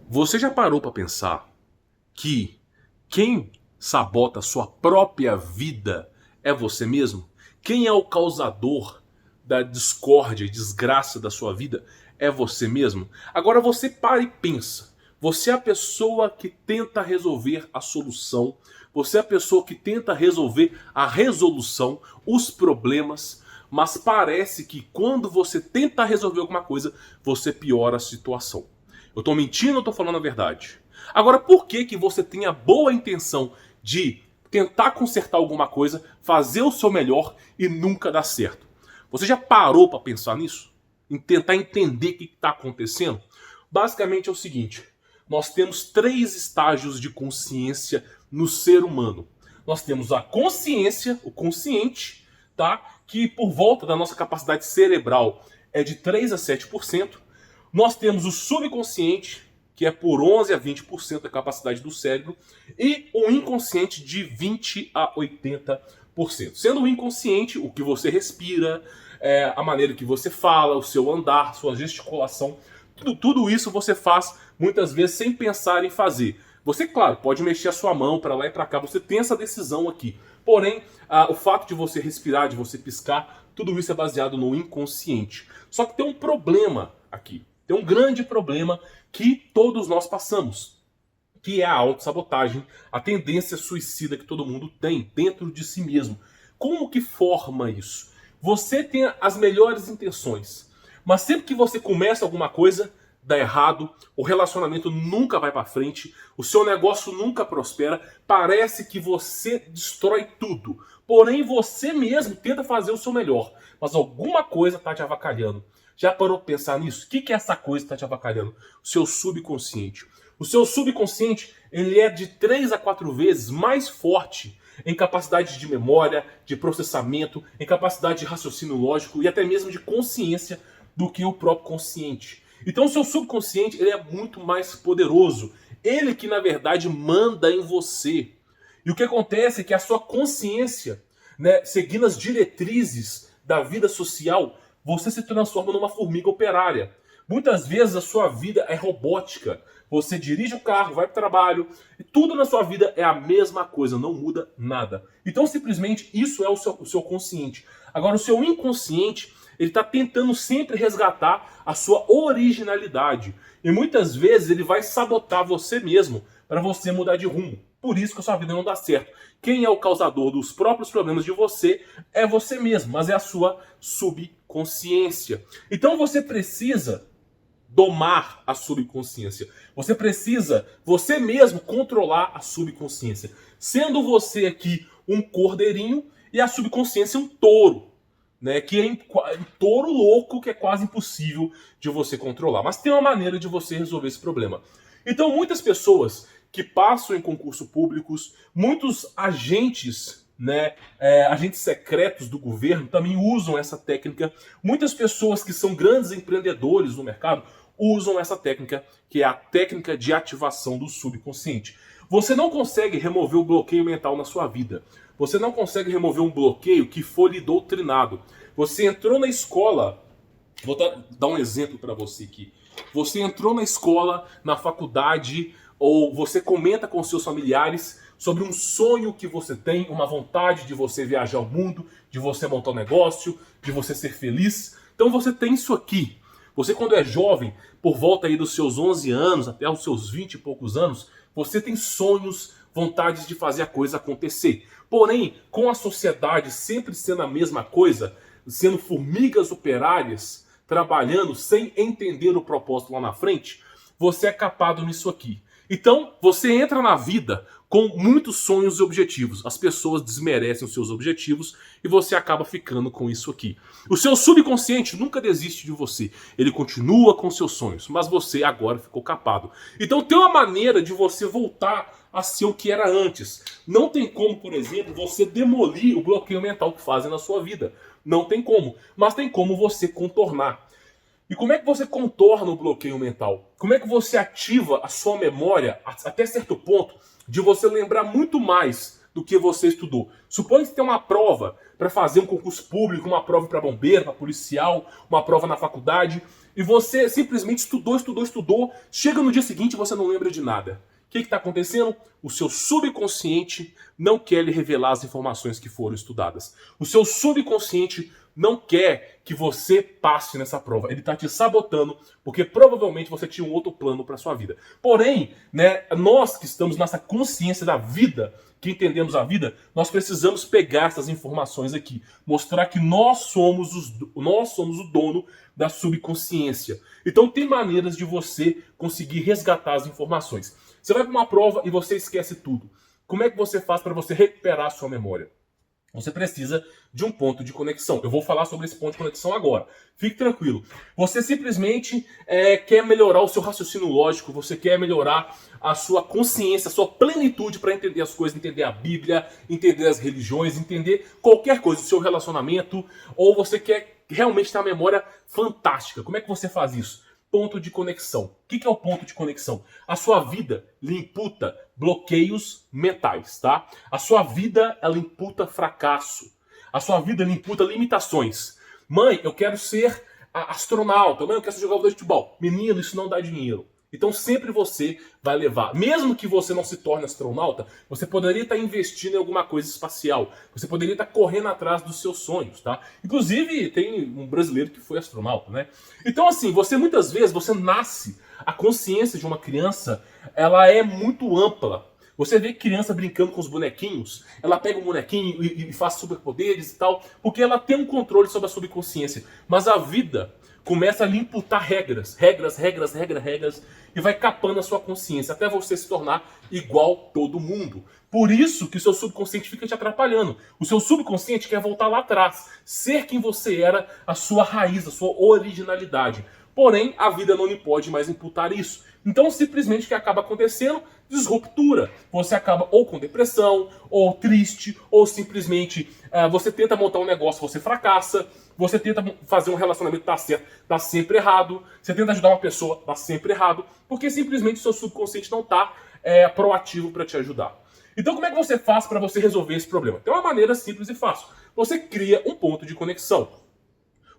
Você já parou para pensar que quem sabota a sua própria vida é você mesmo? Quem é o causador da discórdia e desgraça da sua vida é você mesmo? Agora você para e pensa. Você é a pessoa que tenta resolver a solução. Você é a pessoa que tenta resolver a resolução, os problemas. Mas parece que quando você tenta resolver alguma coisa, você piora a situação. Eu tô mentindo ou tô falando a verdade? Agora, por que que você tem a boa intenção de tentar consertar alguma coisa, fazer o seu melhor e nunca dá certo? Você já parou para pensar nisso? Em tentar entender o que está acontecendo? Basicamente é o seguinte: nós temos três estágios de consciência no ser humano. Nós temos a consciência, o consciente, tá? Que por volta da nossa capacidade cerebral é de 3 a 7%. Nós temos o subconsciente, que é por 11 a 20% da capacidade do cérebro, e o inconsciente de 20 a 80%. Sendo o inconsciente o que você respira, a maneira que você fala, o seu andar, sua gesticulação, tudo isso você faz muitas vezes sem pensar em fazer. Você, claro, pode mexer a sua mão para lá e para cá, você tem essa decisão aqui. Porém, o fato de você respirar, de você piscar, tudo isso é baseado no inconsciente. Só que tem um problema aqui. Tem um grande problema que todos nós passamos, que é a autossabotagem, a tendência suicida que todo mundo tem dentro de si mesmo. Como que forma isso? Você tem as melhores intenções, mas sempre que você começa alguma coisa, dá errado, o relacionamento nunca vai para frente, o seu negócio nunca prospera, parece que você destrói tudo. Porém, você mesmo tenta fazer o seu melhor, mas alguma coisa está te avacalhando. Já parou para pensar nisso? O que é essa coisa que está te avacalhando? O seu subconsciente. O seu subconsciente ele é de 3 a 4 vezes mais forte em capacidade de memória, de processamento, em capacidade de raciocínio lógico e até mesmo de consciência do que o próprio consciente. Então o seu subconsciente ele é muito mais poderoso. Ele que na verdade manda em você. E o que acontece é que a sua consciência, né, seguindo as diretrizes da vida social, você se transforma numa formiga operária. Muitas vezes a sua vida é robótica. Você dirige o carro, vai para o trabalho, e tudo na sua vida é a mesma coisa, não muda nada. Então simplesmente isso é o seu consciente. Agora o seu inconsciente, ele está tentando sempre resgatar a sua originalidade. E muitas vezes ele vai sabotar você mesmo para você mudar de rumo. Por isso que a sua vida não dá certo. Quem é o causador dos próprios problemas de você é você mesmo, mas é a sua subconsciência. Então você precisa domar a subconsciência. Você precisa, você mesmo, controlar a subconsciência. Sendo você aqui um cordeirinho e a subconsciência um touro. Né, que é um touro louco que é quase impossível de você controlar. Mas tem uma maneira de você resolver esse problema. Então muitas pessoas que passam em concursos públicos, muitos agentes, né, agentes secretos do governo também usam essa técnica. Muitas pessoas que são grandes empreendedores no mercado usam essa técnica, que é a técnica de ativação do subconsciente. Você não consegue remover o bloqueio mental na sua vida. Você não consegue remover um bloqueio que foi lhe doutrinado. Você entrou na escola, vou dar um exemplo para você aqui. Você entrou na escola, na faculdade, ou você comenta com seus familiares sobre um sonho que você tem, uma vontade de você viajar ao mundo, de você montar um negócio, de você ser feliz. Então você tem isso aqui. Você quando é jovem, por volta aí dos seus 11 anos, até os seus 20 e poucos anos, você tem sonhos, vontades de fazer a coisa acontecer. Porém, com a sociedade sempre sendo a mesma coisa, sendo formigas operárias, trabalhando sem entender o propósito lá na frente, você é capado nisso aqui. Então, você entra na vida com muitos sonhos e objetivos. As pessoas desmerecem os seus objetivos e você acaba ficando com isso aqui. O seu subconsciente nunca desiste de você. Ele continua com seus sonhos, mas você agora ficou capado. Então tem uma maneira de você voltar a ser o que era antes. Não tem como, por exemplo, você demolir o bloqueio mental que fazem na sua vida. Não tem como. Mas tem como você contornar. E como é que você contorna o bloqueio mental? Como é que você ativa a sua memória até certo ponto de você lembrar muito mais do que você estudou? Suponha que você tem uma prova para fazer um concurso público, uma prova para bombeiro, para policial, uma prova na faculdade, e você simplesmente estudou, chega no dia seguinte e você não lembra de nada. O que está acontecendo? O seu subconsciente não quer lhe revelar as informações que foram estudadas. O seu subconsciente não quer que você passe nessa prova. Ele está te sabotando, porque provavelmente você tinha um outro plano para sua vida. Porém, né, nós que estamos nessa consciência da vida, que entendemos a vida, nós precisamos pegar essas informações aqui, mostrar que nós somos o dono da subconsciência. Então tem maneiras de você conseguir resgatar as informações. Você vai para uma prova e você esquece tudo. Como é que você faz para você recuperar a sua memória? Você precisa de um ponto de conexão. Eu vou falar sobre esse ponto de conexão agora. Fique tranquilo. Você simplesmente quer melhorar o seu raciocínio lógico, você quer melhorar a sua consciência, a sua plenitude para entender as coisas, entender a Bíblia, entender as religiões, entender qualquer coisa, o seu relacionamento, ou você quer realmente ter uma memória fantástica. Como é que você faz isso? Ponto de conexão. O que é o ponto de conexão? A sua vida lhe imputa bloqueios mentais, tá? A sua vida, ela imputa fracasso. A sua vida lhe imputa limitações. Mãe, eu quero ser astronauta. Mãe, eu quero ser jogador de futebol. Menino, isso não dá dinheiro. Então sempre você vai levar, mesmo que você não se torne astronauta, você poderia estar investindo em alguma coisa espacial, você poderia estar correndo atrás dos seus sonhos, tá? Inclusive tem um brasileiro que foi astronauta, né? Então assim, muitas vezes você nasce, a consciência de uma criança, ela é muito ampla. Você vê criança brincando com os bonequinhos, ela pega um bonequinho e faz superpoderes e tal, porque ela tem um controle sobre a subconsciência. Mas a vida começa a lhe imputar regras, e vai capando a sua consciência, até você se tornar igual todo mundo. Por isso que o seu subconsciente fica te atrapalhando. O seu subconsciente quer voltar lá atrás, ser quem você era, a sua raiz, a sua originalidade. Porém, a vida não lhe pode mais imputar isso. Então, simplesmente o que acaba acontecendo? Disruptura. Você acaba ou com depressão, ou triste, ou simplesmente você tenta montar um negócio, você fracassa. Você tenta fazer um relacionamento, dá certo, dá sempre errado. Você tenta ajudar uma pessoa, dá sempre errado. Porque simplesmente o seu subconsciente não está proativo para te ajudar. Então, como é que você faz para você resolver esse problema? Tem uma maneira simples e fácil. Você cria um ponto de conexão.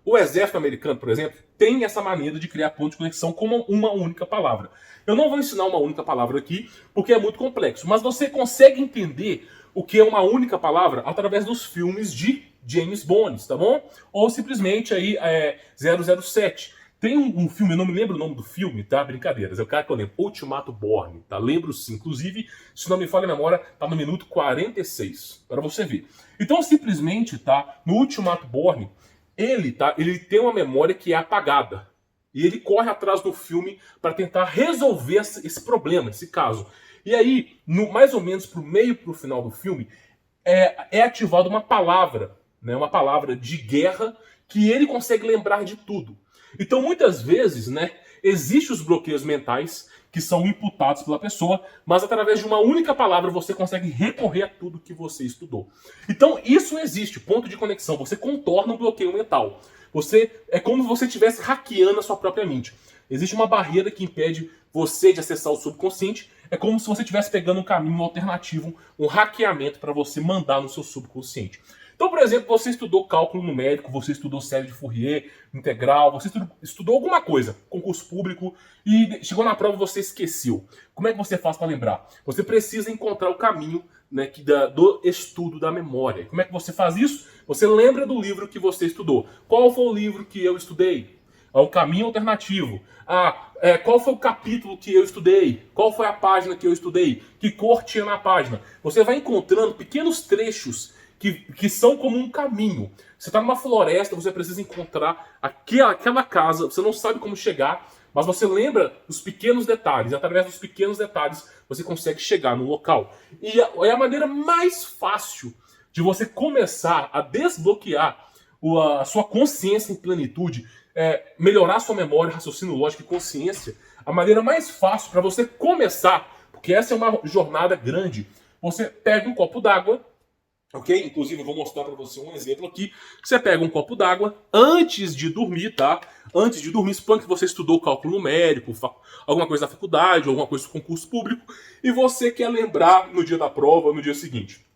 O exército americano, por exemplo, tem essa maneira de criar ponto de conexão com uma única palavra. Eu não vou ensinar uma única palavra aqui, porque é muito complexo. Mas você consegue entender o que é uma única palavra através dos filmes de James Bond, tá bom? Ou simplesmente aí 007. Tem um filme, eu não me lembro o nome do filme, tá? Brincadeiras, é o cara que eu lembro, Ultimato Bourne, tá? Lembro sim. Inclusive, se não me falha a memória, tá no minuto 46, para você ver. Então, simplesmente, tá? No Ultimato Bourne, ele tem uma memória que é apagada. E ele corre atrás do filme para tentar resolver esse problema, esse caso. E aí, mais ou menos pro meio pro final do filme, é ativada uma palavra, né, uma palavra de guerra que ele consegue lembrar de tudo. Então, muitas vezes, né, existem os bloqueios mentais que são imputados pela pessoa, mas através de uma única palavra você consegue recorrer a tudo que você estudou. Então, isso existe, ponto de conexão. Você contorna um bloqueio mental. É como se você estivesse hackeando a sua própria mente. Existe uma barreira que impede você de acessar o subconsciente. É como se você estivesse pegando um caminho alternativo, um hackeamento para você mandar no seu subconsciente. Então, por exemplo, você estudou cálculo numérico, você estudou série de Fourier, integral, você estudou alguma coisa, concurso público, e chegou na prova e você esqueceu. Como é que você faz para lembrar? Você precisa encontrar o caminho, né, do estudo da memória. Como é que você faz isso? Você lembra do livro que você estudou. Qual foi o livro que eu estudei? É um caminho alternativo. Qual foi o capítulo que eu estudei? Qual foi a página que eu estudei? Que cor tinha na página? Você vai encontrando pequenos trechos que são como um caminho. Você está numa floresta, você precisa encontrar aquela casa, você não sabe como chegar, mas você lembra os pequenos detalhes. E através dos pequenos detalhes você consegue chegar no local. E é a maneira mais fácil de você começar a desbloquear a sua consciência em plenitude, melhorar a sua memória, raciocínio lógico e consciência. A maneira mais fácil para você começar, porque essa é uma jornada grande, você pega um copo d'água, ok? Inclusive eu vou mostrar para você um exemplo aqui. Você pega um copo d'água antes de dormir, tá? Antes de dormir, suponha que você estudou cálculo numérico, alguma coisa da faculdade, alguma coisa do concurso público, e você quer lembrar no dia da prova, no dia seguinte.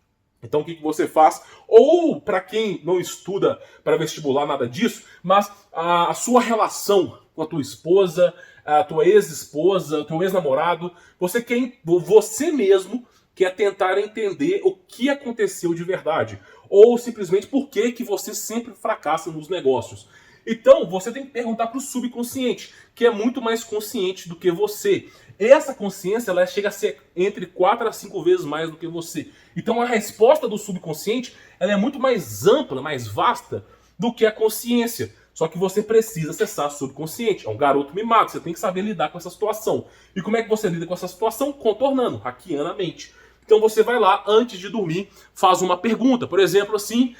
Então o que você faz? Ou para quem não estuda para vestibular nada disso, mas a sua relação com a tua esposa, a tua ex-esposa, o teu ex-namorado. Você mesmo quer tentar entender o que aconteceu de verdade. Ou simplesmente por que você sempre fracassa nos negócios. Então, você tem que perguntar para o subconsciente, que é muito mais consciente do que você. Essa consciência ela chega a ser entre 4 a 5 vezes mais do que você. Então, a resposta do subconsciente ela é muito mais ampla, mais vasta do que a consciência. Só que você precisa acessar o subconsciente. É um garoto mimado, você tem que saber lidar com essa situação. E como é que você lida com essa situação? Contornando, hackeando a mente. Então você vai lá, antes de dormir, faz uma pergunta. Por exemplo, assim,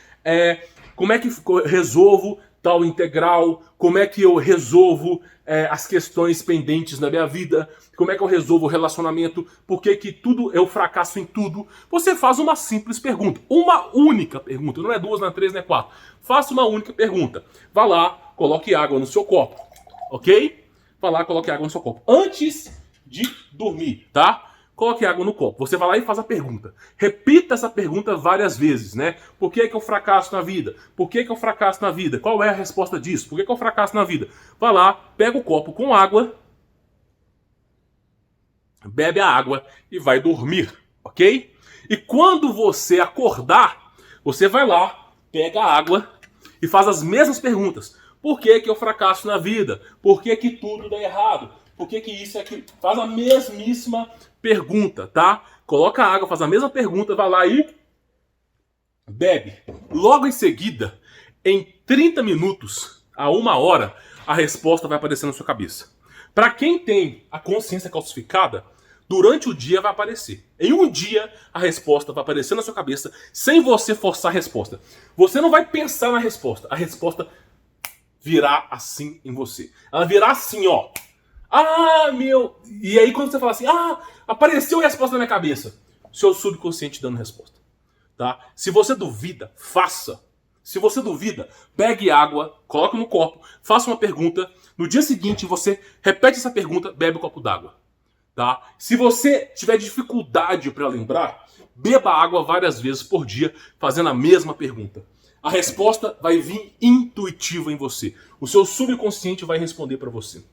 como é que eu resolvo tal integral? Como é que eu resolvo as questões pendentes na minha vida? Como é que eu resolvo o relacionamento? Por que tudo eu fracasso em tudo? Você faz uma simples pergunta. Uma única pergunta. Não é 2, não é 3, não é 4. Faça uma única pergunta. Vá lá, coloque água no seu copo. Ok? Vá lá, coloque água no seu copo. Antes de dormir, tá? Coloque água no copo. Você vai lá e faz a pergunta. Repita essa pergunta várias vezes, né? Por que eu fracasso na vida? Por que eu fracasso na vida? Qual é a resposta disso? Por que eu fracasso na vida? Vai lá, pega o copo com água, bebe a água e vai dormir, ok? E quando você acordar, você vai lá, pega a água e faz as mesmas perguntas. Por que eu fracasso na vida? Por que tudo dá errado? Por que isso é aquilo? Faz a mesmíssima pergunta, tá? Coloca a água, faz a mesma pergunta, vai lá e bebe. Logo em seguida, em 30 minutos a 1 hora, a resposta vai aparecer na sua cabeça. Para quem tem a consciência calcificada, durante o dia vai aparecer. Em um dia, a resposta vai aparecer na sua cabeça, sem você forçar a resposta. Você não vai pensar na resposta. A resposta virá assim em você. Ela virá assim, ó. Ah, meu... E aí quando você fala assim, apareceu a resposta na minha cabeça. Seu subconsciente dando resposta. Tá? Se você duvida, faça. Se você duvida, pegue água, coloque no copo, faça uma pergunta. No dia seguinte, você repete essa pergunta, bebe um copo d'água. Tá? Se você tiver dificuldade para lembrar, beba água várias vezes por dia, fazendo a mesma pergunta. A resposta vai vir intuitiva em você. O seu subconsciente vai responder para você.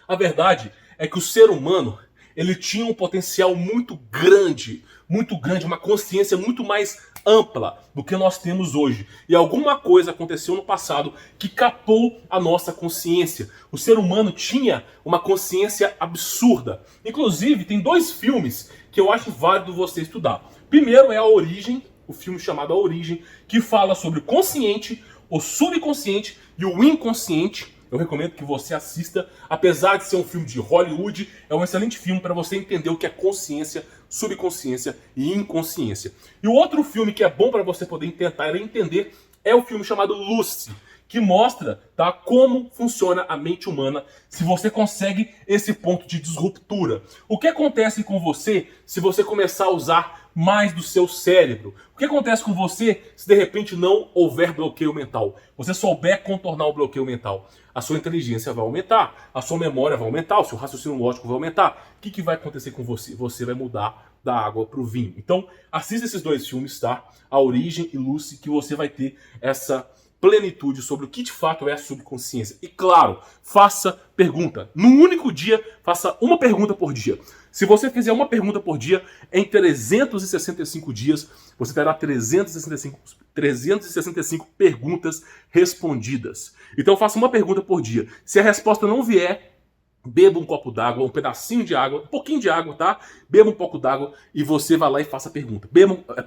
A verdade é que o ser humano ele tinha um potencial muito grande, uma consciência muito mais ampla do que nós temos hoje. E alguma coisa aconteceu no passado que capou a nossa consciência. O ser humano tinha uma consciência absurda. Inclusive, tem 2 filmes que eu acho válido você estudar. Primeiro é A Origem, o filme chamado A Origem, que fala sobre o consciente, o subconsciente e o inconsciente. Eu recomendo que você assista, apesar de ser um filme de Hollywood, é um excelente filme para você entender o que é consciência, subconsciência e inconsciência. E o outro filme que é bom para você poder tentar entender é o filme chamado Lucy, que mostra, tá, como funciona a mente humana se você consegue esse ponto de disruptura. O que acontece com você se você começar a usar mais do seu cérebro? O que acontece com você se de repente não houver bloqueio mental? Você souber contornar o bloqueio mental, a sua inteligência vai aumentar, a sua memória vai aumentar, o seu raciocínio lógico vai aumentar. O que vai acontecer com você? Você vai mudar da água para o vinho. Então, assista esses 2 filmes, tá? A Origem e Lucy, que você vai ter essa plenitude sobre o que de fato é a subconsciência. E claro, faça pergunta. Num único dia, faça uma pergunta por dia. Se você fizer uma pergunta por dia, em 365 dias, você terá 365 perguntas respondidas. Então faça uma pergunta por dia. Se a resposta não vier, beba um copo d'água, um pedacinho de água, um pouquinho de água, tá? Beba um pouco d'água e você vai lá e faça a pergunta.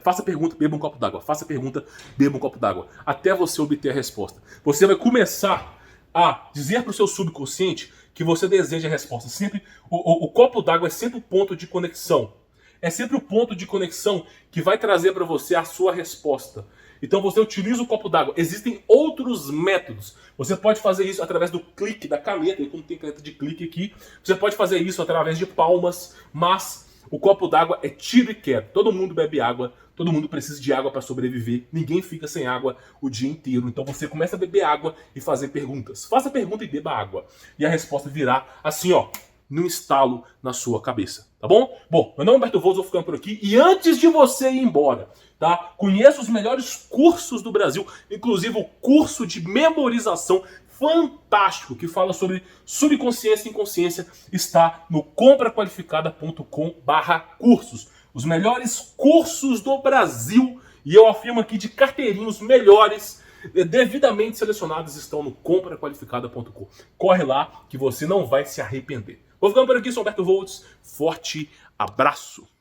Faça a pergunta, beba um copo d'água. Faça a pergunta, beba um copo d'água. Até você obter a resposta. Você vai começar a dizer para o seu subconsciente que você deseja a resposta. Sempre, o copo d'água é sempre o ponto de conexão. É sempre o ponto de conexão que vai trazer para você a sua resposta. Então você utiliza o copo d'água. Existem outros métodos. Você pode fazer isso através do clique da caneta. E como tem caneta de clique aqui, você pode fazer isso através de palmas. Mas o copo d'água é tiro e queda. Todo mundo bebe água. Todo mundo precisa de água para sobreviver. Ninguém fica sem água o dia inteiro. Então você começa a beber água e fazer perguntas. Faça pergunta e beba água. E a resposta virá assim, ó, num estalo na sua cabeça. Tá bom? Bom, meu nome é Humberto Volz, vou ficando por aqui. E antes de você ir embora, tá? Conheça os melhores cursos do Brasil, inclusive o curso de memorização fantástico que fala sobre subconsciência e inconsciência está no compraqualificada.com/cursos. Os melhores cursos do Brasil, e eu afirmo aqui de carteirinha, os melhores devidamente selecionados estão no compraqualificada.com. Corre lá que você não vai se arrepender. Vou ficando por aqui, sou Humberto Voltz. Forte abraço.